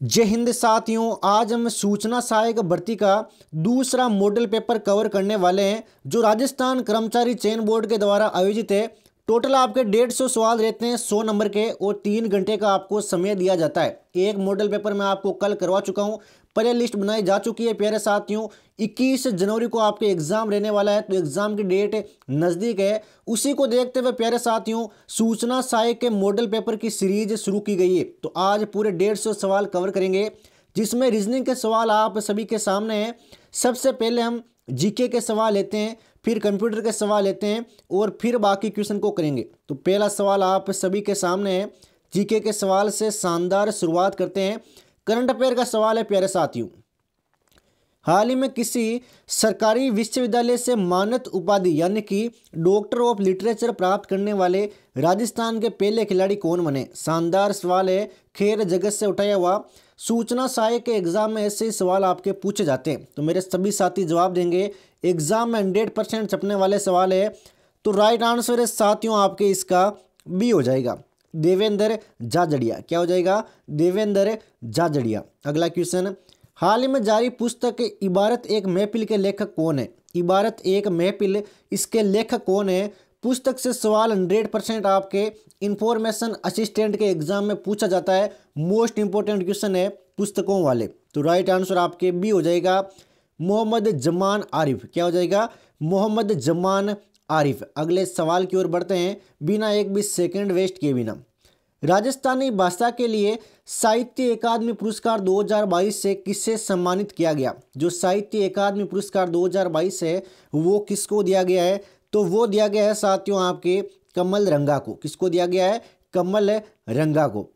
जय हिंद साथियों, आज हम सूचना सहायक भर्ती का दूसरा मॉडल पेपर कवर करने वाले हैं जो राजस्थान कर्मचारी चयन बोर्ड के द्वारा आयोजित है। टोटल आपके 150 सवाल रहते हैं 100 नंबर के और 3 घंटे का आपको समय दिया जाता है। एक मॉडल पेपर मैं आपको कल करवा चुका हूं, प्ले लिस्ट बनाई जा चुकी है। प्यारे साथियों, 21 जनवरी को आपके एग्जाम रहने वाला है, तो एग्जाम की डेट नज़दीक है। उसी को देखते हुए प्यारे साथियों, सूचना सहायक के मॉडल पेपर की सीरीज शुरू की गई है। तो आज पूरे 150 सवाल कवर करेंगे, जिसमें रीजनिंग के सवाल आप सभी के सामने हैं। सबसे पहले हम जीके के सवाल लेते हैं, फिर कंप्यूटर के सवाल लेते हैं और फिर बाकी क्वेश्चन को करेंगे। तो पहला सवाल आप सभी के सामने है। जीके के सवाल से शानदार शुरुआत करते हैं। करंट अफेयर का सवाल है प्यारे साथियों, हाल ही में किसी सरकारी विश्वविद्यालय से मानद उपाधि यानी कि डॉक्टर ऑफ लिटरेचर प्राप्त करने वाले राजस्थान के पहले खिलाड़ी कौन बने? शानदार सवाल है, खेल जगत से उठाया हुआ। सूचना सहायक के एग्जाम में ऐसे ही सवाल आपके पूछे जाते हैं, तो मेरे सभी साथी जवाब देंगे। एग्जाम में 100% छपने वाले सवाल है। तो राइट आंसर है साथियों आपके इसका बी हो जाएगा, देवेंद्र झाझड़िया। क्या हो जाएगा? देवेंद्र झाझड़िया। अगला क्वेश्चन, हाल ही में जारी पुस्तक इबारत एक महफिल के लेखक कौन है? इबारत एक महफिल, इसके लेखक कौन है? पुस्तक से सवाल 100% आपके इंफॉर्मेशन असिस्टेंट के एग्जाम में पूछा जाता है। मोस्ट इंपॉर्टेंट क्वेश्चन है पुस्तकों वाले। तो राइट आंसर आपके बी हो जाएगा, मोहम्मद जमान आरिफ। क्या हो जाएगा? मोहम्मद जमान आरिफ। अगले सवाल की ओर बढ़ते हैं बिना एक भी सेकंड वेस्ट किए बिना। राजस्थानी भाषा के लिए साहित्य अकादमी पुरस्कार 2022 से किससे सम्मानित किया गया? जो साहित्य अकादमी पुरस्कार 2022 है वो किसको दिया गया है? तो वो दिया गया है साथियों आपके कमल रंगा को। किसको दिया गया है? कमल रंगा को।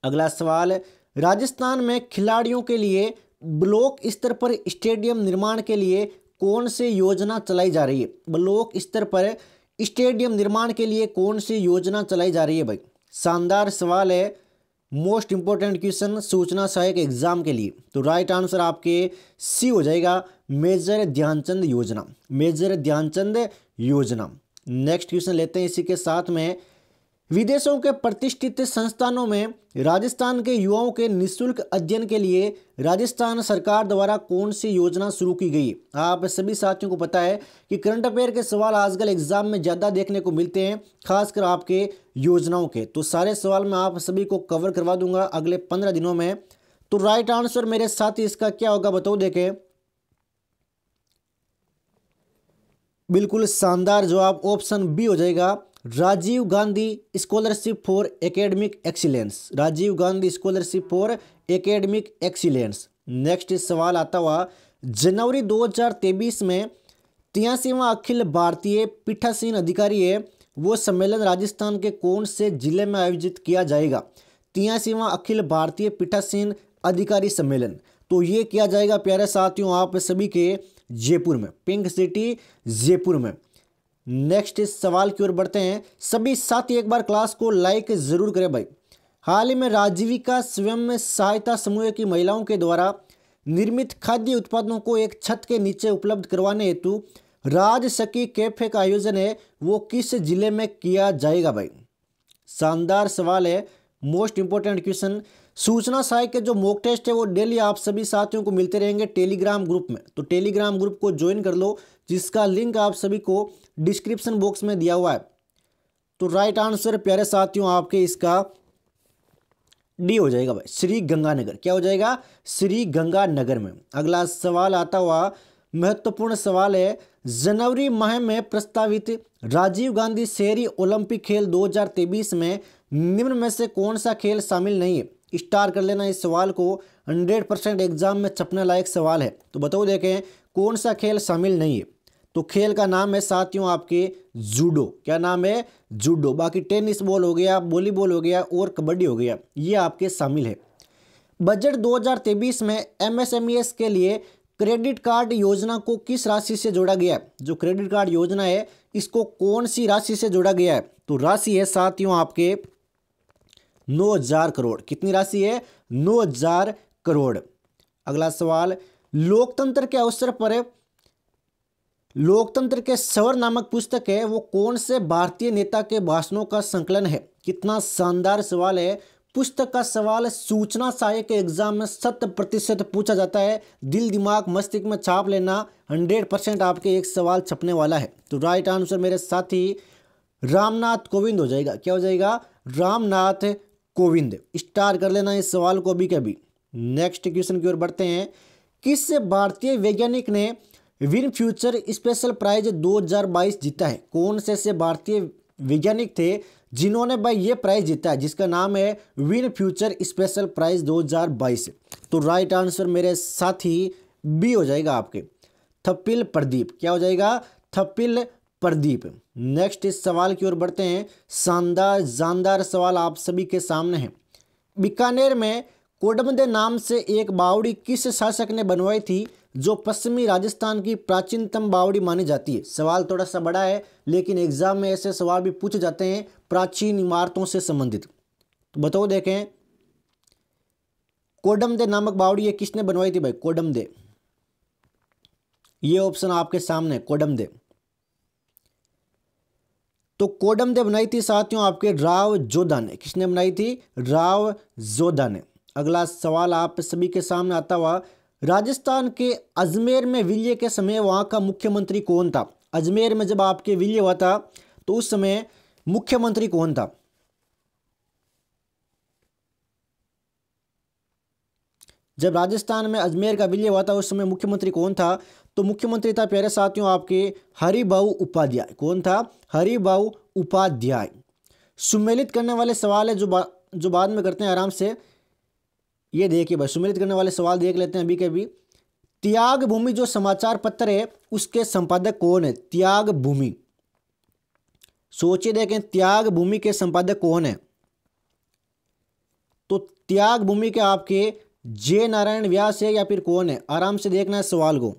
अगला सवाल, राजस्थान में खिलाड़ियों के लिए ब्लॉक स्तर पर स्टेडियम निर्माण के लिए कौन सी योजना चलाई जा रही है? ब्लॉक स्तर पर स्टेडियम निर्माण के लिए कौन सी योजना चलाई जा रही है भाई? शानदार सवाल है, मोस्ट इंपॉर्टेंट क्वेश्चन सूचना सहायक एग्जाम के लिए। तो राइट आंसर आपके सी हो जाएगा, मेजर ध्यानचंद योजना। मेजर ध्यानचंद योजना। नेक्स्ट क्वेश्चन लेते हैं इसी के साथ में, विदेशों के प्रतिष्ठित संस्थानों में राजस्थान के युवाओं के निःशुल्क अध्ययन के लिए राजस्थान सरकार द्वारा कौन सी योजना शुरू की गई? आप सभी साथियों को पता है कि करंट अफेयर के सवाल आजकल एग्जाम में ज़्यादा देखने को मिलते हैं, खासकर आपके योजनाओं के। तो सारे सवाल मैं आप सभी को कवर करवा दूंगा अगले 15 दिनों में। तो राइट आंसर मेरे साथी इसका क्या होगा बताओ देखें। बिल्कुल शानदार जवाब, ऑप्शन बी हो जाएगा, Rajiv Gandhi scholarship for academic excellence. Rajiv Gandhi scholarship for academic excellence. Next सवाल आता हुआ, जनवरी 2023 में 83वां अखिल भारतीय पीठासीन अधिकारी है वो सम्मेलन राजस्थान के कौन से जिले में आयोजित किया जाएगा? 83वां अखिल भारतीय पीठासीन अधिकारी सम्मेलन, तो ये किया जाएगा प्यारे साथियों आप सभी के जयपुर में, पिंक सिटी जयपुर में। नेक्स्ट सवाल की ओर बढ़ते हैं। सभी साथी एक बार क्लास को लाइक जरूर करें भाई। हाल ही में राजीविका स्वयं सहायता समूह की महिलाओं के द्वारा निर्मित खाद्य उत्पादों को एक छत के नीचे उपलब्ध करवाने हेतु राज सखी कैफे का आयोजन है वो किस जिले में किया जाएगा भाई? शानदार सवाल है, मोस्ट इंपॉर्टेंट क्वेश्चन। सूचना सहायक के जो मॉक टेस्ट है वो डेली आप सभी साथियों को मिलते रहेंगे टेलीग्राम ग्रुप में। तो टेलीग्राम ग्रुप को ज्वाइन कर लो, जिसका लिंक आप सभी को डिस्क्रिप्शन बॉक्स में दिया हुआ है। तो राइट आंसर प्यारे साथियों आपके इसका डी हो जाएगा भाई, श्री गंगानगर। क्या हो जाएगा? श्री गंगानगर में। अगला सवाल आता हुआ महत्वपूर्ण सवाल है, जनवरी माह में प्रस्तावित राजीव गांधी शहरी ओलंपिक खेल 2023 में निम्न में से कौन सा खेल शामिल नहीं है? स्टार कर लेना इस सवाल को, 100% एग्जाम में छपने लायक सवाल है। तो बताओ देखें कौन सा खेल शामिल नहीं है? तो खेल का नाम है साथियों आपके जूडो। क्या नाम है? जूडो। बाकी टेनिस बॉल हो गया, वॉलीबॉल हो गया और कबड्डी हो गया, ये आपके शामिल है। बजट 2023 में एमएसएमईएस के लिए क्रेडिट कार्ड योजना को किस राशि से जोड़ा गया है? जो क्रेडिट कार्ड योजना है इसको कौन सी राशि से जोड़ा गया है? तो राशि है साथियों आपके 9,000 करोड़। कितनी राशि है? 9,000 करोड़। अगला सवाल, लोकतंत्र के अवसर पर लोकतंत्र के स्वर नामक पुस्तक है वो कौन से भारतीय नेता के भाषणों का संकलन है? कितना शानदार सवाल है, पुस्तक का सवाल सूचना सहायक के एग्जाम में 100% पूछा जाता है। दिल दिमाग मस्तिष्क में छाप लेना, 100% आपके एक सवाल छपने वाला है। तो राइट आंसर मेरे साथी रामनाथ कोविंद हो जाएगा। क्या हो जाएगा? रामनाथ कोविंद। स्टार कर लेना इस सवाल को अभी के अभी। नेक्स्ट क्वेश्चन की ओर बढ़ते हैं। किस भारतीय वैज्ञानिक ने विन फ्यूचर स्पेशल प्राइज 2022 जीता है? कौन से ऐसे भारतीय वैज्ञानिक थे जिन्होंने भाई ये प्राइज जीता है, जिसका नाम है विन फ्यूचर स्पेशल प्राइज 2022? तो राइट आंसर मेरे साथी बी हो जाएगा आपके, थप्पिल प्रदीप। क्या हो जाएगा? थप्पिल प्रदीप। नेक्स्ट इस सवाल की ओर बढ़ते हैं। शानदार जानदार सवाल आप सभी के सामने है। बीकानेर में कोडमदे नाम से एक बावड़ी किस शासक ने बनवाई थी, जो पश्चिमी राजस्थान की प्राचीनतम बावड़ी मानी जाती है? सवाल थोड़ा सा बड़ा है, लेकिन एग्जाम में ऐसे सवाल भी पूछे जाते हैं प्राचीन इमारतों से संबंधित। तो बताओ, देखें कोडमदे नामक बावड़ी ये किसने बनवाई थी भाई? कोडमदे, ये ऑप्शन आपके सामने, कोडमदे। तो कोडमदे बनाई थी साथियों आपके राव जोधा ने। किसने बनाई थी? राव जोधा ने। अगला सवाल आप सभी के सामने आता हुआ। राजस्थान के अजमेर में विलय के समय वहां का मुख्यमंत्री कौन था? अजमेर में जब आपके विलय हुआ था तो उस समय मुख्यमंत्री कौन था? जब राजस्थान में अजमेर का विलय हुआ था उस समय मुख्यमंत्री कौन था? तो मुख्यमंत्री था प्यारे साथियों आपके हरिभाऊ उपाध्याय। कौन था? हरिभाऊ उपाध्याय। सुमेलित करने वाले सवाल है जो बाद में करते हैं आराम से। ये देखिए भाई, सुमेलित करने वाले सवाल देख लेते हैं अभी के अभी। त्याग भूमि जो समाचार पत्र है उसके संपादक कौन है? त्याग भूमि। सोचिए, देखें त्याग भूमि के संपादक कौन है? तो त्याग भूमि के आपके जे नारायण व्यास है या फिर कौन है? आराम से देखना है सवाल को।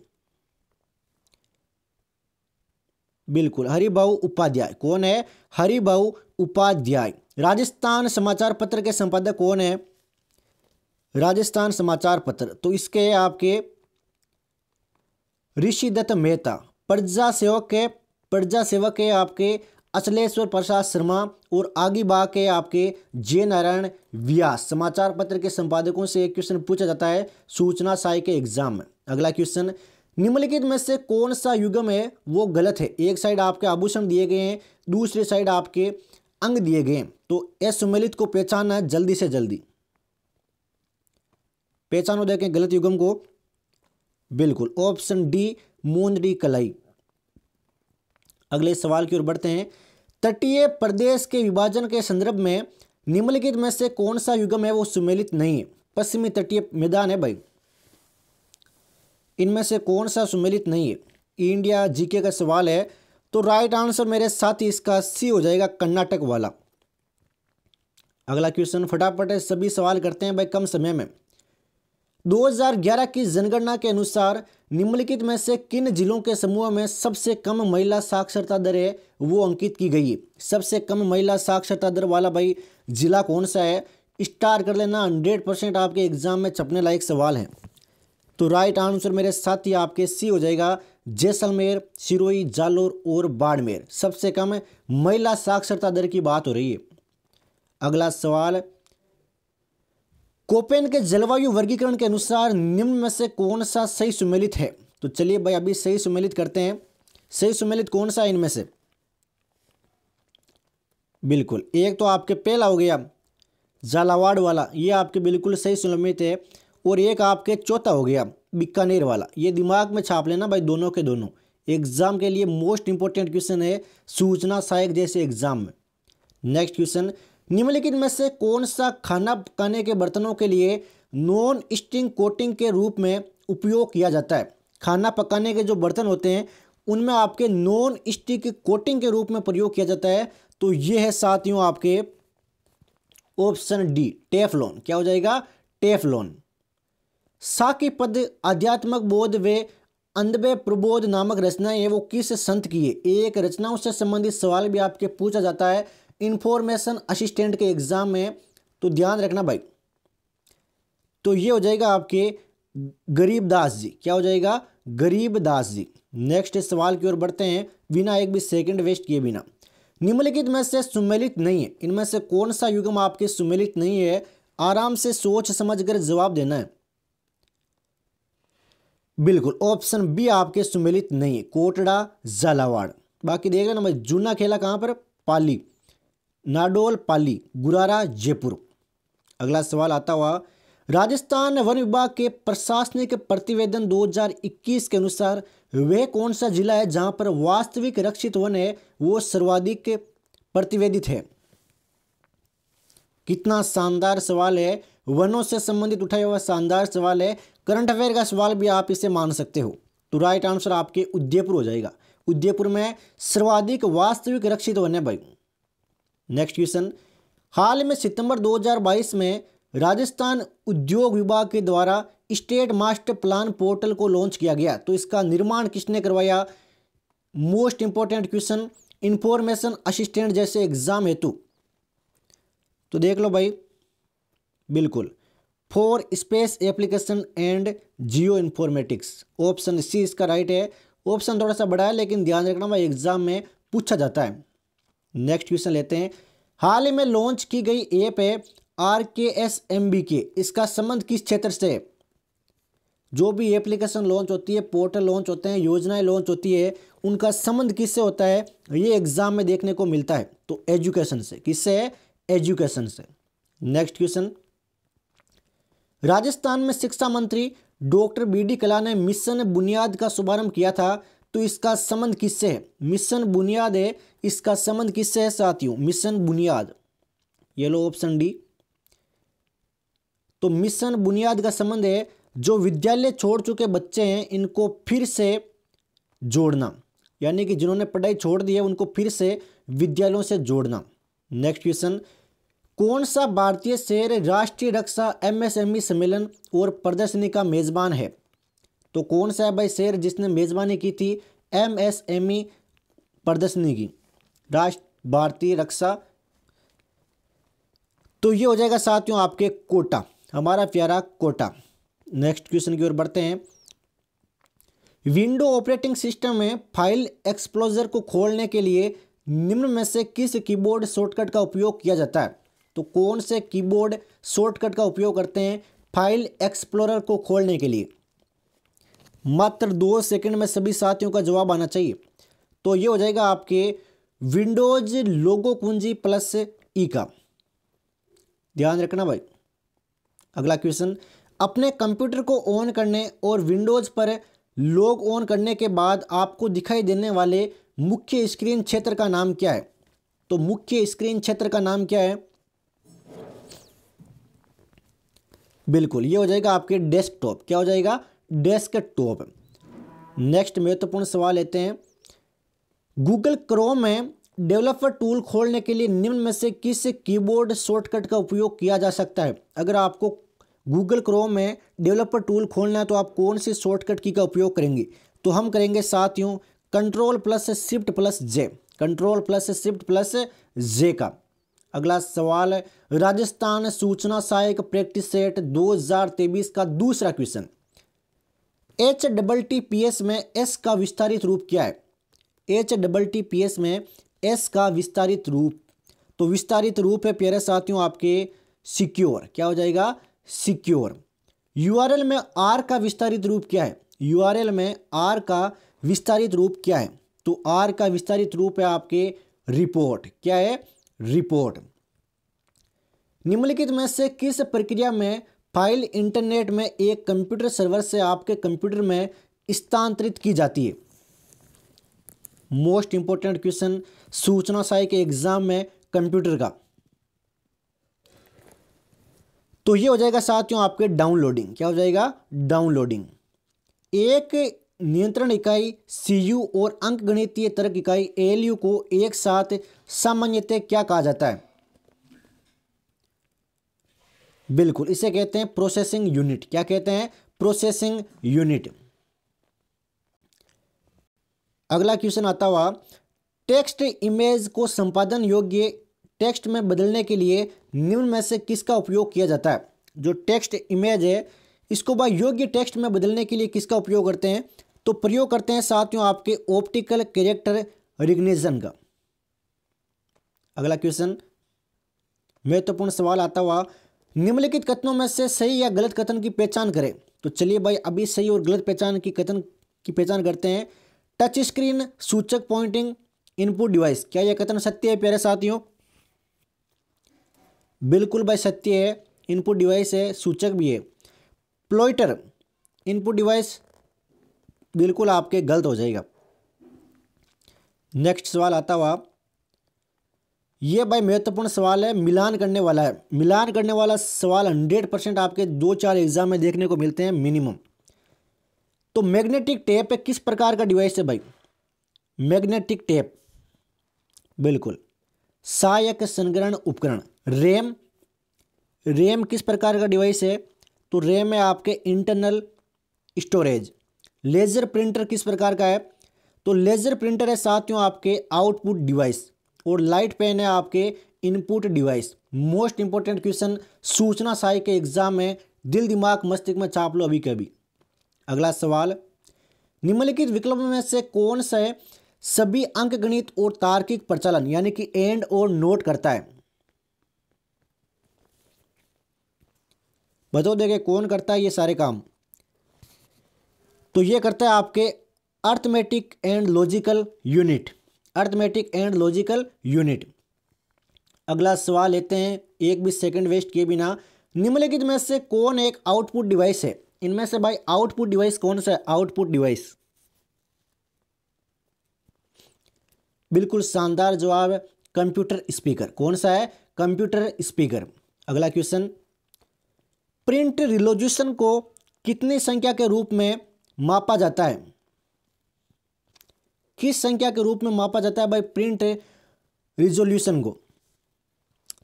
बिल्कुल हरिभाऊ उपाध्याय। कौन है? हरिभाऊ उपाध्याय। राजस्थान समाचार पत्र के संपादक कौन है? राजस्थान समाचार पत्र, तो इसके आपके ऋषिदत्त मेहता। प्रजा सेवक है आपके अचलेश्वर प्रसाद शर्मा और आगे बाग के आपके जे नारायण व्यास। समाचार पत्र के संपादकों से एक क्वेश्चन पूछा जाता है सूचना सहायक के एग्जाम में। अगला क्वेश्चन, निम्नलिखित में से कौन सा युग्म है वो गलत है? एक साइड आपके आभूषण दिए गए हैं, दूसरी साइड आपके अंग दिए गए हैं। तो असुमेलित को पहचानना है जल्दी से जल्दी। पहचानो, देखें गलत युग्म को। बिल्कुल ऑप्शन डी, मुंदरी कलाई। अगले सवाल की ओर बढ़ते हैं। तटीय प्रदेश के विभाजन के संदर्भ में निम्नलिखित में से कौन सा युग्म है वो सुमेलित नहीं है? पश्चिमी तटीय मैदान है भाई, इनमें से कौन सा सुमेलित नहीं है? इंडिया जीके का सवाल है। तो राइट आंसर मेरे साथ ही इसका सी हो जाएगा, कर्नाटक वाला। अगला क्वेश्चन फटाफट है, सभी सवाल करते हैं भाई कम समय में। 2011 की जनगणना के अनुसार निम्नलिखित में से किन जिलों के समूह में सबसे कम महिला साक्षरता दर है वो अंकित की गई है? सबसे कम महिला साक्षरता दर वाला भाई जिला कौन सा है? स्टार कर लेना, 100% आपके एग्जाम में छपने लायक सवाल है। तो राइट आंसर मेरे साथ ही आपके सी हो जाएगा, जैसलमेर, सिरोही, जालोर और बाड़मेर। सबसे कम महिला साक्षरता दर की बात हो रही है। अगला सवाल, कोपेन के जलवायु वर्गीकरण के अनुसार निम्न में से कौन सा सही सुमेलित है? तो चलिए भाई अभी सही सुमेलित करते हैं। सही सुमेलित कौन सा है इनमें से? बिल्कुल, एक तो आपके पहला हो गया झालावाड़ वाला, ये आपके बिल्कुल सही सुमेलित है। और एक आपके चौथा हो गया बीकानेर वाला। ये दिमाग में छाप लेना भाई, दोनों के दोनों एग्जाम के लिए मोस्ट इंपोर्टेंट क्वेश्चन है सूचना सहायक जैसे एग्जाम में। नेक्स्ट क्वेश्चन, निम्नलिखित में से कौन सा खाना पकाने के बर्तनों के लिए नॉन स्टिक कोटिंग के रूप में उपयोग किया जाता है? खाना पकाने के जो बर्तन होते हैं उनमें आपके नॉन स्टिक कोटिंग के रूप में प्रयोग किया जाता है। तो ये है साथियों आपके ऑप्शन डी, टेफलॉन। क्या हो जाएगा? टेफलॉन। साकी पद, आध्यात्मक बोध व अंधवे प्रबोध नामक रचनाएं है वो किस संत की है? एक रचनाओं से संबंधित सवाल भी आपके पूछा जाता है इंफॉर्मेशन असिस्टेंट के एग्जाम में, तो ध्यान रखना भाई। तो ये हो जाएगा आपके गरीबदास जी। क्या हो जाएगा? गरीबदास जी। नेक्स्ट सवाल की ओर बढ़ते हैं बिना एक भी सेकंड वेस्ट किए बिना। निम्नलिखित में से सुमेलित नहीं है, इनमें से कौन सा युग्म आपके सुमेलित नहीं है? आराम से सोच समझकर जवाब देना है। बिल्कुल ऑप्शन बी आपके सुमेलित नहीं, कोटड़ा झालावाड़। बाकी देख लेना भाई, जूना खेला कहाँ पर, पाली, नाडोल पाली, गुरारा जयपुर। अगला सवाल आता हुआ, राजस्थान वन विभाग के प्रशासनिक प्रतिवेदन 2021 के अनुसार वह कौन सा जिला है जहां पर वास्तविक रक्षित वन है वो सर्वाधिक प्रतिवेदित है। कितना शानदार सवाल है, वनों से संबंधित उठाया हुआ शानदार सवाल है। करंट अफेयर का सवाल भी आप इसे मान सकते हो। तो राइट आंसर आपके उदयपुर हो जाएगा। उदयपुर में सर्वाधिक वास्तविक रक्षित वन है भाई। नेक्स्ट क्वेश्चन, हाल में सितंबर 2022 में राजस्थान उद्योग विभाग के द्वारा स्टेट मास्टर प्लान पोर्टल को लॉन्च किया गया, तो इसका निर्माण किसने करवाया। Most important question, information assistant जैसे एग्जाम हेतु। तो देख लो भाई, बिल्कुल for space application and geo informatics, option C इसका राइट है। ऑप्शन थोड़ा सा बड़ा है लेकिन ध्यान रखना भाई, एग्जाम में पूछा जाता है। नेक्स्ट क्वेश्चन लेते हैं, हाल ही में लॉन्च की गई ऐप है RKSMBK, इसका संबंध किस क्षेत्र से है। जो भी एप्लीकेशन लॉन्च होती है, पोर्टल लॉन्च होते हैं, योजनाएं लॉन्च होती है, उनका संबंध किससे होता है, ये एग्जाम में देखने को मिलता है। तो एजुकेशन से, किससे है, एजुकेशन से। नेक्स्ट क्वेश्चन, राजस्थान में शिक्षा मंत्री डॉक्टर BD कला ने मिशन बुनियाद का शुभारंभ किया था, तो इसका संबंध किससे है। मिशन बुनियाद है, इसका संबंध किससे है साथियों, मिशन बुनियाद। ये लो ऑप्शन डी। तो मिशन बुनियाद का संबंध है जो विद्यालय छोड़ चुके बच्चे हैं इनको फिर से जोड़ना, यानी कि जिन्होंने पढ़ाई छोड़ दी है उनको फिर से विद्यालयों से जोड़ना। नेक्स्ट क्वेश्चन, कौन सा भारतीय शहर राष्ट्रीय रक्षा MSME सम्मेलन और प्रदर्शनी का मेजबान है। तो कौन सा है भाई शहर जिसने मेजबानी की थी MSME प्रदर्शनी की, राष्ट्र भारतीय रक्षा। तो ये हो जाएगा साथियों आपके कोटा, हमारा प्यारा कोटा। नेक्स्ट क्वेश्चन की ओर बढ़ते हैं, विंडो ऑपरेटिंग सिस्टम में फाइल एक्सप्लोजर को खोलने के लिए निम्न में से किस कीबोर्ड शॉर्टकट का उपयोग किया जाता है। तो कौन से कीबोर्ड शॉर्टकट का उपयोग करते हैं फाइल एक्सप्लोरर को खोलने के लिए। मात्र 2 सेकंड में सभी साथियों का जवाब आना चाहिए। तो ये हो जाएगा आपके विंडोज लोगो कुंजी प्लस ई का, ध्यान रखना भाई। अगला क्वेश्चन, अपने कंप्यूटर को ऑन करने और विंडोज पर लॉग ऑन करने के बाद आपको दिखाई देने वाले मुख्य स्क्रीन क्षेत्र का नाम क्या है। तो मुख्य स्क्रीन क्षेत्र का नाम क्या है, बिल्कुल ये हो जाएगा आपके डेस्कटॉप। क्या हो जाएगा, डेस्कटॉप। नेक्स्ट महत्वपूर्ण सवाल लेते हैं, गूगल क्रोम में डेवलपर टूल खोलने के लिए निम्न में से किस कीबोर्ड शॉर्टकट का उपयोग किया जा सकता है। अगर आपको गूगल क्रोम में डेवलपर टूल खोलना है तो आप कौन सी शॉर्टकट की का उपयोग करेंगे। तो हम करेंगे साथियों Ctrl+Shift+J, Ctrl+Shift+J का। अगला सवाल है, राजस्थान सूचना सहायक प्रैक्टिस सेट 2023 का दूसरा क्वेश्चन, HTTPS में S का विस्तारित रूप क्या है। HTTPS में S का विस्तारित रूप, तो विस्तारित रूप है प्यारे साथियों आपके सिक्योर। क्या हो जाएगा, सिक्योर। URL में R का विस्तारित रूप क्या है। URL में R का विस्तारित रूप क्या है। तो R का विस्तारित रूप है आपके रिपोर्ट। क्या है, रिपोर्ट। निम्नलिखित में से किस प्रक्रिया में फाइल इंटरनेट में एक कंप्यूटर सर्वर से आपके कंप्यूटर में स्थानांतरित की जाती है। मोस्ट इंपोर्टेंट क्वेश्चन सूचना सहायक के एग्जाम में कंप्यूटर का। तो ये हो जाएगा साथियों आपके डाउनलोडिंग। क्या हो जाएगा, डाउनलोडिंग। एक नियंत्रण इकाई CU और अंकगणितीय तर्क इकाई ALU को एक साथ सामान्यतः क्या कहा जाता है। बिल्कुल इसे कहते हैं प्रोसेसिंग यूनिट। क्या कहते हैं, प्रोसेसिंग यूनिट। अगला क्वेश्चन आता हुआ, टेक्स्ट इमेज को संपादन योग्य टेक्स्ट में बदलने के लिए निम्न में से किसका उपयोग किया जाता है। जो टेक्स्ट इमेज है इसको भाई योग्य टेक्स्ट में बदलने के लिए किसका उपयोग करते हैं। तो प्रयोग करते हैं साथियों आपके ऑप्टिकल कैरेक्टर रिकग्निशन का। अगला क्वेश्चन महत्वपूर्ण सवाल आता हुआ, निम्नलिखित कथनों में से सही या गलत कथन की पहचान करें। तो चलिए भाई अभी सही और गलत पहचान की कथन की पहचान करते हैं। टच स्क्रीन, सूचक, पॉइंटिंग, इनपुट डिवाइस, क्या यह कथन सत्य है प्यारे साथियों? बिल्कुल भाई सत्य है, इनपुट डिवाइस है, सूचक भी है। प्लॉइटर, इनपुट डिवाइस, बिल्कुल आपके गलत हो जाएगा। नेक्स्ट सवाल आता हुआ, ये भाई महत्वपूर्ण सवाल है, मिलान करने वाला है। मिलान करने वाला सवाल 100% आपके 2-4 एग्जाम में देखने को मिलते हैं मिनिमम। तो मैग्नेटिक टेप किस प्रकार का डिवाइस है भाई? मैग्नेटिक टेप, बिल्कुल। सहायक संग्रहण उपकरण, रैम, रैम किस प्रकार का डिवाइस है? तो रैम है आपके इंटरनल स्टोरेज। लेजर प्रिंटर किस प्रकार का है? तो लेजर प्रिंटर है साथियों आपके आउटपुट डिवाइस। और लाइट पेन है आपके input device. Most important question सूचना सहायक के एग्जाम में, दिल दिमाग मस्तिष्क में छाप लो अभी कभी। अगला सवाल, निम्नलिखित विकल्पों में से कौन सा है सभी अंकगणित और तार्किक प्रचालन यानी कि एंड और नोट करता है? बताओ देखे कौन करता है ये सारे काम? तो ये करता है आपके arithmetic and logical unit, arithmetic and logical unit. अगला सवाल लेते हैं एक भी सेकंड वेस्ट किए बिना। निम्नलिखित में से कौन एक आउटपुट डिवाइस है? इनमें से भाई आउटपुट डिवाइस कौन सा है? आउटपुट डिवाइस, बिल्कुल शानदार जवाब, कंप्यूटर स्पीकर। कौन सा है? Computer speaker. अगला क्वेश्चन, प्रिंट रिजोल्यूशन को कितनी संख्या के रूप में मापा जाता है? किस संख्या के रूप में मापा जाता है भाई प्रिंट रिजोल्यूशन को?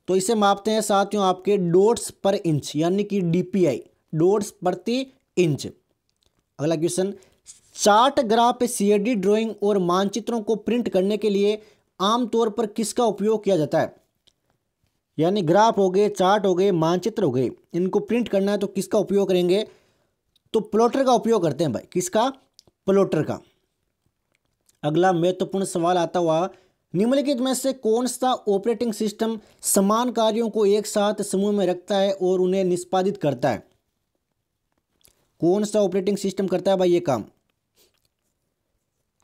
तो इसे मापते हैं साथियों आपके डॉट्स पर इंच यानी कि डीपीआई, डॉट्स प्रति इंच। अगला question, chart, graph, CAD drawing और मानचित्रों को प्रिंट करने के लिए आमतौर पर किसका उपयोग किया जाता है? यानी ग्राफ हो गए, चार्ट हो गए, मानचित्र हो गए, इनको प्रिंट करना है तो किसका उपयोग करेंगे? तो प्लॉटर का उपयोग करते हैं भाई। किसका? प्लॉटर का। अगला महत्वपूर्ण सवाल आता हुआ, निम्नलिखित में से कौन सा ऑपरेटिंग सिस्टम समान कार्यों को एक साथ समूह में रखता है और उन्हें निष्पादित करता है? कौन सा ऑपरेटिंग सिस्टम करता है भाई ये काम?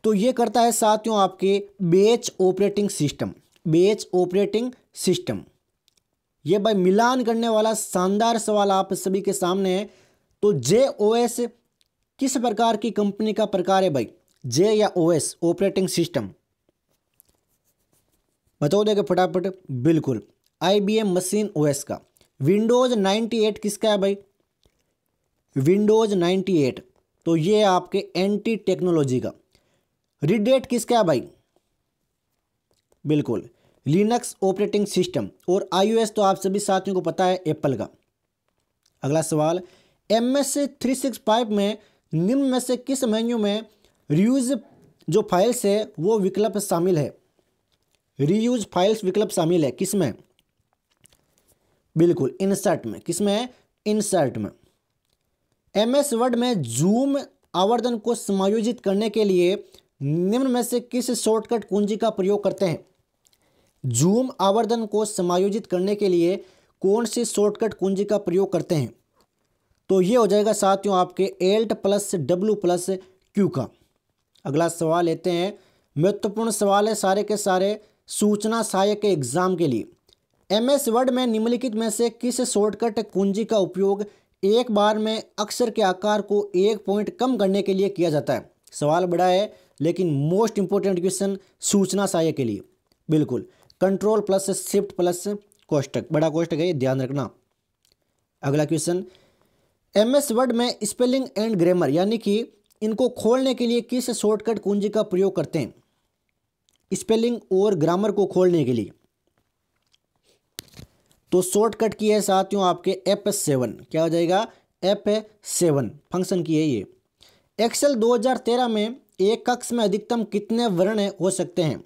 तो ये करता है साथियों आपके batch operating system, batch operating system. ये भाई मिलान करने वाला शानदार सवाल आप सभी के सामने है। तो जेओएस किस प्रकार की कंपनी का प्रकार है भाई? जे या ओएस, ऑपरेटिंग सिस्टम, बताओ देगा फटाफट। बिल्कुल आईबीएम मशीन ओएस का। विंडोज 98 किसका है भाई? विंडोज 98, तो ये आपके एंटी टेक्नोलॉजी का। रिडेट किसका है भाई? बिल्कुल लिनक्स ऑपरेटिंग सिस्टम। और आईओएस तो आप सभी साथियों को पता है एप्पल का। अगला सवाल, MS 365 में निम्न में से किस मेन्यू में रीयूज जो फाइल्स है वो विकल्प शामिल है? रीयूज फाइल्स विकल्प शामिल है किसमें? बिल्कुल इंसर्ट में। किसमें? इंसर्ट में। MS वर्ड में जूम आवर्धन को समायोजित करने के लिए निम्न में से किस शॉर्टकट कुंजी का प्रयोग करते हैं? जूम आवर्धन को समायोजित करने के लिए कौन सी शॉर्टकट कुंजी का प्रयोग करते हैं? तो ये हो जाएगा साथियों आपके Alt+W+Q का। अगला सवाल लेते हैं, महत्वपूर्ण सवाल है सारे के सारे सूचना सहायक के एग्जाम के लिए। MS वर्ड में निम्नलिखित में से किस शॉर्टकट कुंजी का उपयोग एक बार में अक्षर के आकार को 1 पॉइंट कम करने के लिए किया जाता है? सवाल बड़ा है लेकिन मोस्ट इंपोर्टेंट क्वेश्चन सूचना सहायक के लिए। बिल्कुल Ctrl+Shift+ कोष्टक, बड़ा कोष्टक है ये ध्यान रखना। अगला क्वेश्चन, MS वर्ड में स्पेलिंग एंड ग्रामर यानी कि इनको खोलने के लिए किस शॉर्टकट कुंजी का प्रयोग करते हैं? स्पेलिंग और ग्रामर को खोलने के लिए तो शॉर्टकट की है साथियों आपके F7। क्या हो जाएगा? F7 फंक्शन की है ये। एक्सेल 2013 में एक कक्ष में अधिकतम कितने वर्ण हो सकते हैं?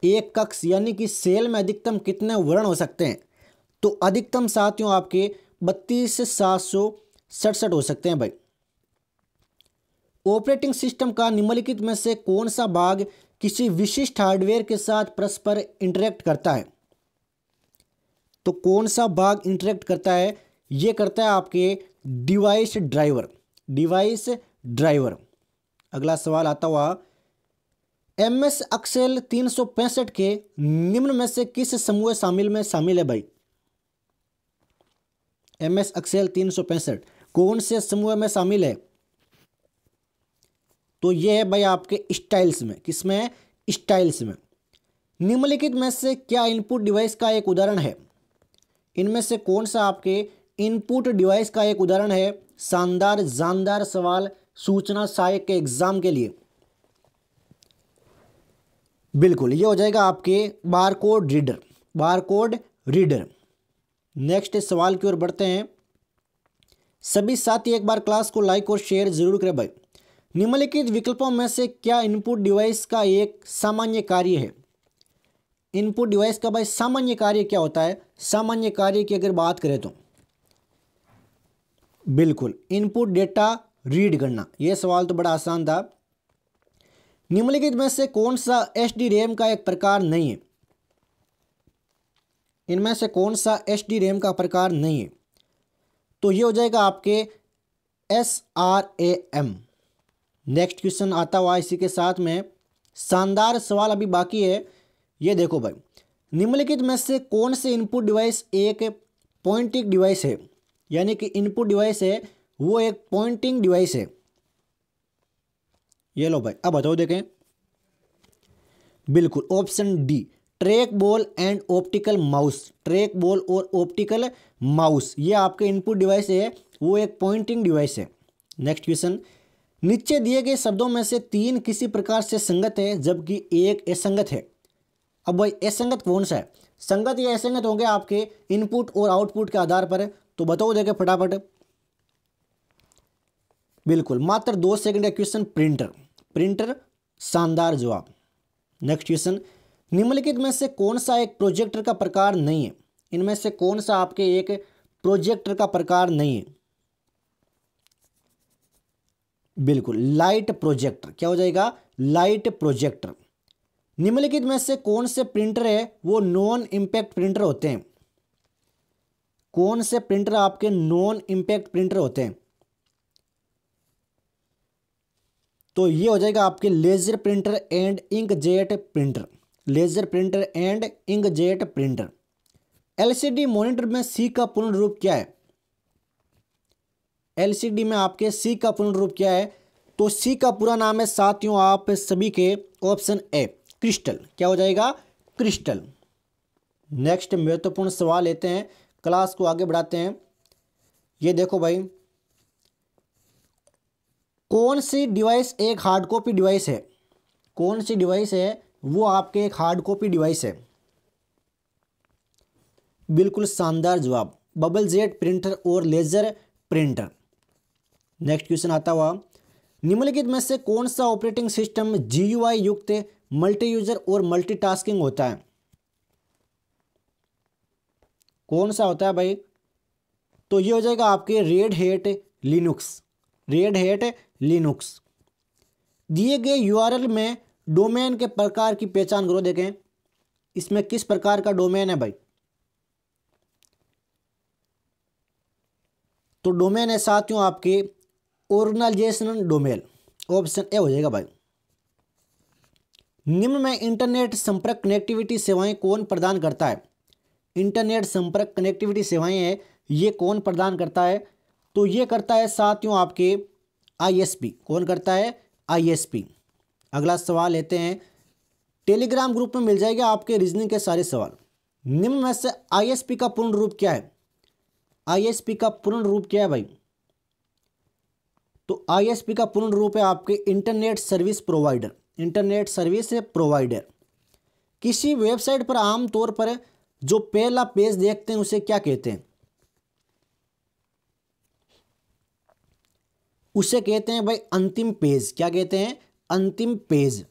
एक कक्ष यानी कि सेल में अधिकतम कितने वर्ण हो सकते हैं? तो अधिकतम साथियों आपके 32,767 हो सकते हैं भाई। ऑपरेटिंग सिस्टम का निम्नलिखित में से कौन सा भाग किसी विशिष्ट हार्डवेयर के साथ परस्पर इंटरेक्ट करता है? तो कौन सा भाग इंटरेक्ट करता है? ये करता है आपके डिवाइस ड्राइवर, डिवाइस ड्राइवर। अगला सवाल आता हुआ, MS एक्सेल 365 के निम्न में से किस समूह शामिल है भाई? MS एक्सेल 365 कौन से समूह में शामिल है? तो ये है भाई आपके स्टाइल्स में। किसमें? स्टाइल्स में। निम्नलिखित में से क्या इनपुट डिवाइस का एक उदाहरण है? इनमें से कौन सा आपके इनपुट डिवाइस का एक उदाहरण है? शानदार जानदार सवाल सूचना सहायक के एग्जाम के लिए। बिल्कुल, ये हो जाएगा आपके barcode reader, barcode reader. Next सवाल की ओर बढ़ते हैं। सभी साथी एक बार क्लास को लाइक और शेयर जरूर करें भाई। निम्नलिखित विकल्पों में से क्या इनपुट डिवाइस का एक सामान्य कार्य है? इनपुट डिवाइस का भाई सामान्य कार्य क्या होता है? सामान्य कार्य की अगर बात करें तो बिल्कुल इनपुट डेटा रीड करना। यह सवाल तो बड़ा आसान था। निम्नलिखित में से कौन सा HD रैम का एक प्रकार नहीं है? इनमें से कौन सा HD रैम का प्रकार नहीं है? तो ये हो जाएगा आपके SRAM। नेक्स्ट क्वेश्चन आता हुआ इसी के साथ में शानदार सवाल अभी बाकी है। ये देखो भाई, निम्नलिखित में से कौन से इनपुट डिवाइस एक पॉइंटिंग डिवाइस है? यानी कि इनपुट डिवाइस है वो एक पॉइंटिंग डिवाइस है। ये लो भाई, अब बताओ देखें। बिल्कुल option D, track ball and optical mouse. Track ball और ऑप्टिकल माउस ये आपके इनपुट डिवाइस है, वो एक पॉइंटिंग डिवाइस है। नेक्स्ट क्वेश्चन, नीचे दिए गए शब्दों में से 3 किसी प्रकार से संगत है जबकि एक असंगत है। अब भाई असंगत कौन सा है? संगत या असंगत होंगे आपके इनपुट और आउटपुट के आधार पर। तो बताओ देखे फटाफट। बिल्कुल मात्र 2 सेकंड का क्वेश्चन, प्रिंटर। प्रिंटर शानदार जवाब। नेक्स्ट क्वेश्चन, निम्नलिखित में से कौन सा एक प्रोजेक्टर का प्रकार नहीं है? इनमें से कौन सा आपके एक प्रोजेक्टर का प्रकार नहीं है? बिल्कुल लाइट प्रोजेक्टर। क्या हो जाएगा? Light projector. निम्नलिखित में से कौन से प्रिंटर है वो नॉन इंपैक्ट प्रिंटर होते हैं? कौन से प्रिंटर आपके नॉन इंपैक्ट प्रिंटर होते हैं? तो ये हो जाएगा आपके laser printer and inkjet printer. Laser printer and inkjet printer. LCD monitor में C का पूर्ण रूप क्या है? LCD में आपके C का पूर्ण रूप क्या है? तो C का पूरा नाम है साथियों आप सभी के ऑप्शन ए, क्रिस्टल। क्या हो जाएगा? क्रिस्टल। नेक्स्ट महत्वपूर्ण सवाल लेते हैं, क्लास को आगे बढ़ाते हैं। ये देखो भाई, कौन सी डिवाइस एक हार्ड कॉपी डिवाइस है? कौन सी डिवाइस है वो आपके एक हार्ड कॉपी डिवाइस है? बिल्कुल शानदार जवाब, बबल जेट प्रिंटर और लेजर प्रिंटर। नेक्स्ट क्वेश्चन आता हुआ, निम्नलिखित में से कौन सा ऑपरेटिंग सिस्टम GUI युक्त मल्टी यूजर और मल्टीटास्किंग होता है? कौन सा होता है भाई? तो ये हो जाएगा आपके red hat Linux. Red hat Linux. दिए गए URL में डोमेन के प्रकार की पहचान करो। देखें इसमें किस प्रकार का डोमेन है भाई? तो डोमेन है साथियों आपके ऑर्गेनाइजेशनल डोमेन। ऑप्शन ए हो जाएगा भाई। निम्न में इंटरनेट संपर्क कनेक्टिविटी सेवाएं कौन प्रदान करता है? इंटरनेट संपर्क कनेक्टिविटी सेवाएं है ये कौन प्रदान करता है? तो ये करता है साथियों आपके ISP। कौन करता है? ISP। अगला सवाल लेते हैं। टेलीग्राम ग्रुप में मिल जाएगा आपके रीजनिंग के सारे सवाल। निम्न में से ISP का पूर्ण रूप क्या है? ISP का पूर्ण रूप क्या है भाई? तो ISP का पूर्ण रूप है आपके internet service provider. Internet service provider. किसी वेबसाइट पर आमतौर पर जो पहला पेज देखते हैं उसे क्या कहते हैं? उसे कहते हैं भाई अंतिम पेज। क्या कहते हैं? अंतिम पेज।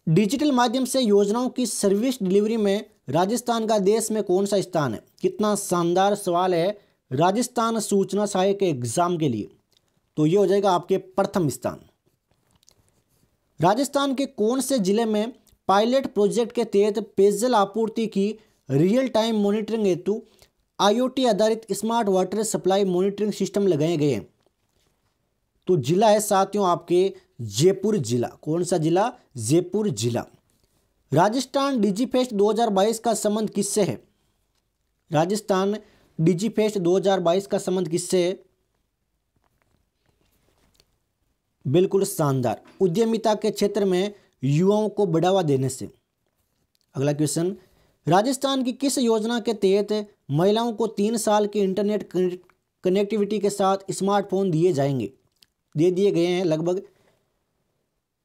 डिजिटल माध्यम से योजनाओं की सर्विस डिलीवरी में राजस्थान का देश में कौन सा स्थान है? कितना शानदार सवाल है राजस्थान सूचना सहायक के एग्जाम के लिए। तो ये हो जाएगा आपके प्रथम स्थान। राजस्थान के कौन से जिले में पायलट प्रोजेक्ट के तहत पेयजल आपूर्ति की रियल टाइम मॉनिटरिंग हेतु IoT आधारित smart water supply monitoring system लगाए गए हैं। तो जिला है साथियों आपके जयपुर जिला। कौन सा जिला? जयपुर जिला। राजस्थान डिजीफेस्ट 2022 का संबंध किससे है? राजस्थान डिजीफेस्ट 2022 का संबंध किससे है? बिल्कुल शानदार, उद्यमिता के क्षेत्र में युवाओं को बढ़ावा देने से। अगला क्वेश्चन, राजस्थान की किस योजना के तहत महिलाओं को 3 साल की इंटरनेट कनेक्टिविटी के साथ स्मार्टफोन दिए जाएंगे? दे दिए गए हैं लगभग।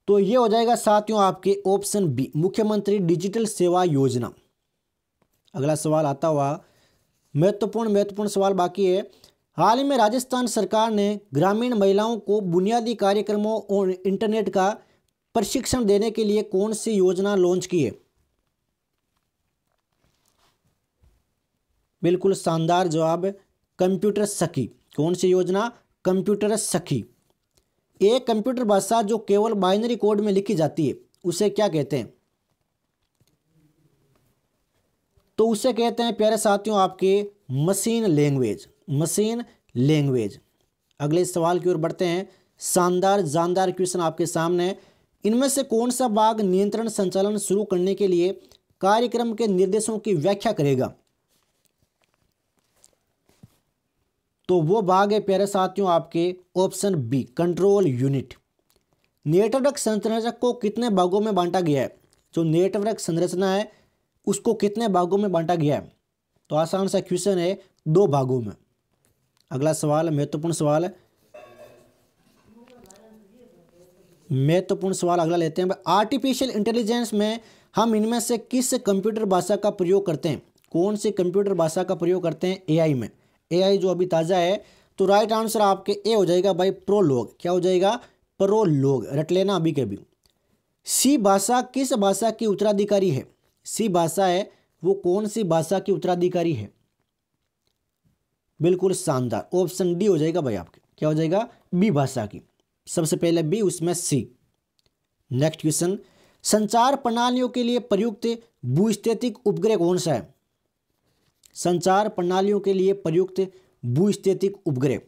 तो ये हो जाएगा साथियों आपके ऑप्शन बी, मुख्यमंत्री डिजिटल सेवा योजना। अगला सवाल आता हुआ महत्वपूर्ण सवाल बाकी है। हाल ही में राजस्थान सरकार ने ग्रामीण महिलाओं को बुनियादी कार्यक्रमों और इंटरनेट का प्रशिक्षण देने के लिए कौन सी योजना लॉन्च की है? बिल्कुल शानदार जवाब, कंप्यूटर सखी। कौन सी योजना? कंप्यूटर सखी। एक कंप्यूटर भाषा जो केवल बाइनरी कोड में लिखी जाती है उसे क्या कहते हैं? तो उसे कहते हैं प्यारे साथियों आपके मशीन लैंग्वेज। Machine language. अगले सवाल की ओर बढ़ते हैं। शानदार जानदार क्वेश्चन आपके सामने। इनमें से कौन सा भाग नियंत्रण संचालन शुरू करने के लिए कार्यक्रम के निर्देशों की व्याख्या करेगा? तो वो भाग है प्यारे साथियों आपके option B, control unit. Network संरचना को कितने भागों में बांटा गया है? जो नेटवर्क संरचना है उसको कितने भागों में बांटा गया है? तो आसान सा क्वेश्चन है, 2 भागों में। अगला सवाल, महत्वपूर्ण सवाल अगला लेते हैं। आर्टिफिशियल इंटेलिजेंस में हम इनमें से किस कंप्यूटर भाषा का प्रयोग करते हैं? कौन सी कंप्यूटर भाषा का प्रयोग करते हैं? AI में। AI जो अभी ताज़ा है। तो राइट आंसर आपके ए हो जाएगा भाई, प्रोलॉग। क्या हो जाएगा? प्रोलॉग। रट लेना अभी के भी। सी भाषा किस भाषा की उत्तराधिकारी है? सी भाषा है वो कौन सी भाषा की उत्तराधिकारी है? बिल्कुल शानदार, ऑप्शन डी हो जाएगा भाई आपके। क्या हो जाएगा? बी भाषा की। सबसे पहले बी, उसमें सी। नेक्स्ट क्वेश्चन, संचार प्रणालियों के लिए प्रयुक्त भूस्थितिक उपग्रह कौन सा है? संचार प्रणालियों के लिए प्रयुक्त भूस्थितिक उपग्रह।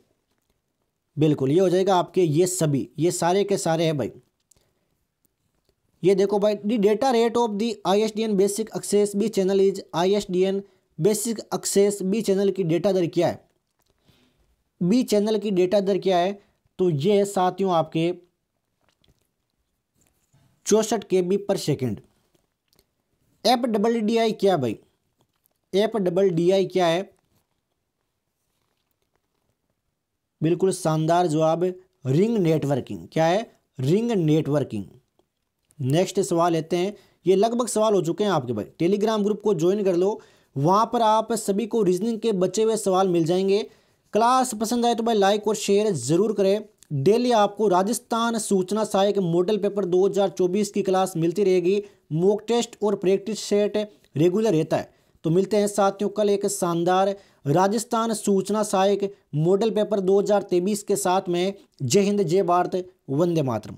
बिल्कुल ये हो जाएगा आपके ये सभी, ये सारे के सारे हैं भाई। ये देखो भाई, the data rate of the ISDN basic access B channel is ISDN basic access B channel की डेटा दर क्या है? बी चैनल की डेटा दर क्या है? तो ये है साथियों आपके 64 KB पर सेकेंड। FDDI क्या है भाई? FDDI क्या है? बिल्कुल शानदार जवाब, रिंग नेटवर्किंग। क्या है? Ring networking. नेक्स्ट सवाल लेते हैं। ये लगभग सवाल हो चुके हैं आपके भाई। टेलीग्राम ग्रुप को ज्वाइन कर लो, वहां पर आप सभी को रीजनिंग के बचे हुए सवाल मिल जाएंगे। क्लास पसंद आए तो भाई लाइक और शेयर जरूर करें। डेली आपको राजस्थान सूचना सहायक मॉडल पेपर 2024 की क्लास मिलती रहेगी। मॉक टेस्ट और प्रैक्टिस सेट रेगुलर रहता है। तो मिलते हैं साथियों कल एक शानदार राजस्थान सूचना सहायक मॉडल पेपर 2023 के साथ में। जय हिंद, जय भारत, वंदे मातरम।